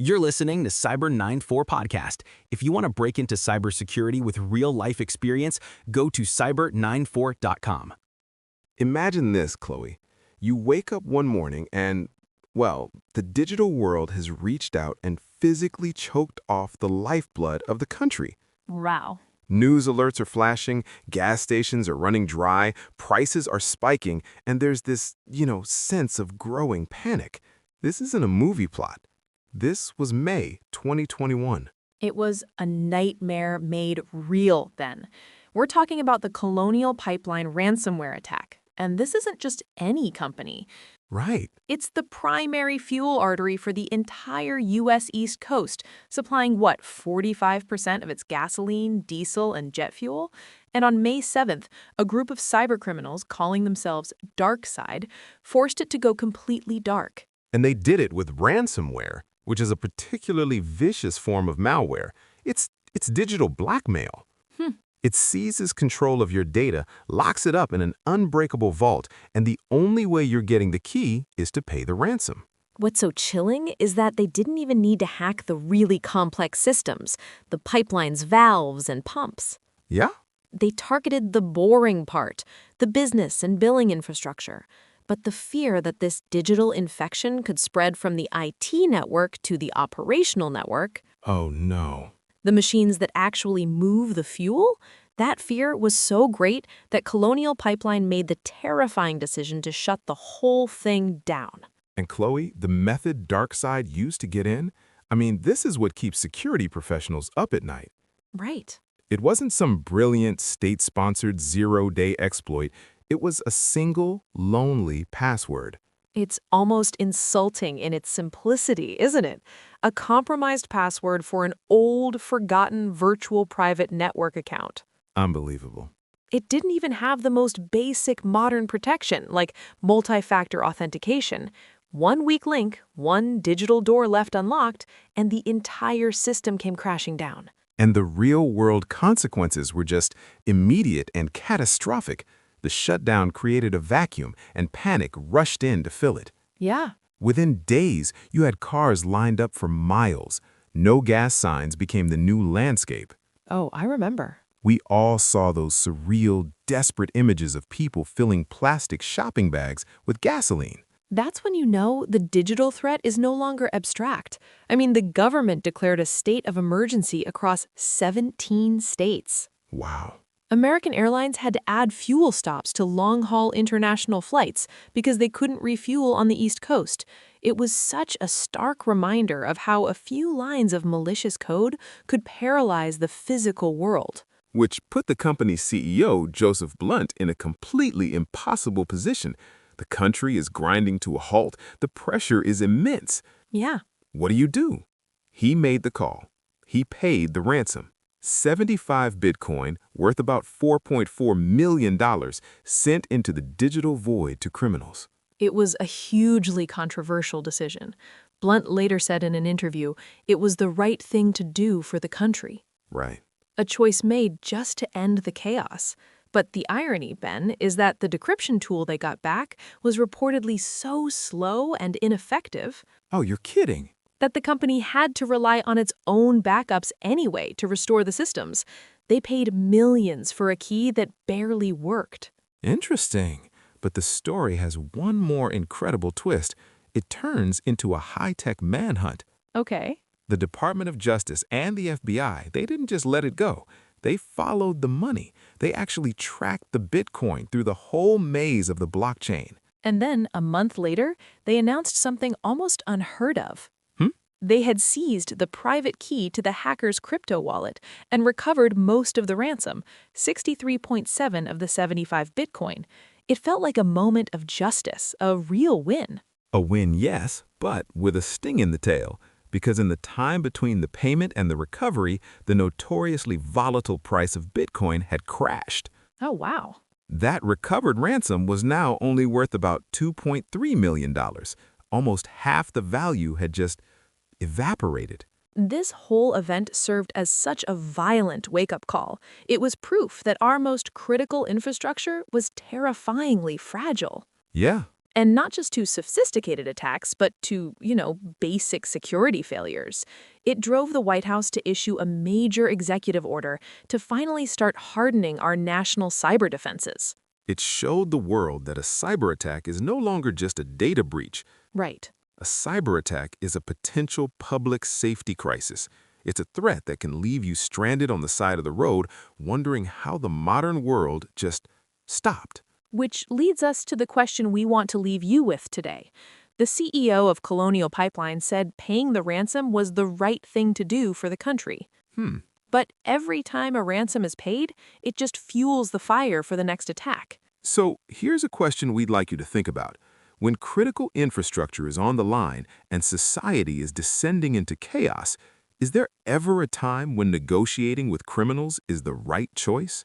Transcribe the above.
You're listening to Cyber 94 Podcast. If you want to break into cybersecurity with real-life experience, go to cyber94.com. Imagine this, Chloe. You wake up one morning and, well, the digital world has reached out and physically choked off the lifeblood of the country. Wow. News alerts are flashing, gas stations are running dry, prices are spiking, and there's this, sense of growing panic. This isn't a movie plot. This was May 2021. It was a nightmare made real then. We're talking about the Colonial pipeline ransomware attack. And this isn't just any company. Right. It's the primary fuel artery for the entire U.S. East Coast, supplying, 45% of its gasoline, diesel, and jet fuel? And on May 7th, a group of cybercriminals calling themselves DarkSide forced it to go completely dark. And they did it with ransomware, which is a particularly vicious form of malware. It's digital blackmail. It seizes control of your data, locks it up in an unbreakable vault, and the only way you're getting the key is to pay the ransom. What's so chilling is that they didn't even need to hack the really complex systems, the pipeline's valves and pumps. Yeah? They targeted the boring part, the business and billing infrastructure. But the fear that this digital infection could spread from the IT network to the operational network, Oh, no. the machines that actually move the fuel, that fear was so great that Colonial Pipeline made the terrifying decision to shut the whole thing down. And Chloe, the method DarkSide used to get in? I mean, this is what keeps security professionals up at night. Right. It wasn't some brilliant state-sponsored zero-day exploit. It was a single, lonely password. It's almost insulting in its simplicity, isn't it? A compromised password for an old, forgotten virtual private network account. Unbelievable. It didn't even have the most basic modern protection, like multi-factor authentication. One weak link, one digital door left unlocked, and the entire system came crashing down. And the real-world consequences were just immediate and catastrophic. The shutdown created a vacuum, and panic rushed in to fill it. Yeah. Within days, you had cars lined up for miles. No gas signs became the new landscape. Oh, I remember. We all saw those surreal, desperate images of people filling plastic shopping bags with gasoline. That's when you know the digital threat is no longer abstract. I mean, the government declared a state of emergency across 17 states. Wow. American Airlines had to add fuel stops to long-haul international flights because they couldn't refuel on the East Coast. It was such a stark reminder of how a few lines of malicious code could paralyze the physical world. Which put the company's CEO, Joseph Blunt, in a completely impossible position. The country is grinding to a halt. The pressure is immense. Yeah. What do? He made the call. He paid the ransom. 75 Bitcoin, worth about $4.4 million, sent into the digital void to criminals. It was a hugely controversial decision. Blunt later said in an interview, it was the right thing to do for the country. Right. A choice made just to end the chaos. But the irony, Ben, is that the decryption tool they got back was reportedly so slow and ineffective Oh, you're kidding. that the company had to rely on its own backups anyway to restore the systems. They paid millions for a key that barely worked. Interesting. But the story has one more incredible twist. It turns into a high-tech manhunt. Okay. The Department of Justice and the FBI, they didn't just let it go. They followed the money. They actually tracked the Bitcoin through the whole maze of the blockchain. And then, a month later, they announced something almost unheard of. They had seized the private key to the hacker's crypto wallet and recovered most of the ransom, 63.7 of the 75 Bitcoin. It felt like a moment of justice, a real win. A win, yes, but with a sting in the tail. Because in the time between the payment and the recovery, the notoriously volatile price of Bitcoin had crashed. Oh, wow. That recovered ransom was now only worth about $2.3 million. Almost half the value had just evaporated. This whole event served as such a violent wake-up call. It was proof that our most critical infrastructure was terrifyingly fragile. Yeah, And not just to sophisticated attacks, but to, basic security failures. It drove the White House to issue a major executive order to finally start hardening our national cyber defenses. It showed the world that a cyber attack is no longer just a data breach. Right. A cyber attack is a potential public safety crisis. It's a threat that can leave you stranded on the side of the road, wondering how the modern world just stopped. Which leads us to the question we want to leave you with today. The CEO of Colonial Pipeline said paying the ransom was the right thing to do for the country. But every time a ransom is paid, it just fuels the fire for the next attack. So here's a question we'd like you to think about. When critical infrastructure is on the line and society is descending into chaos, is there ever a time when negotiating with criminals is the right choice?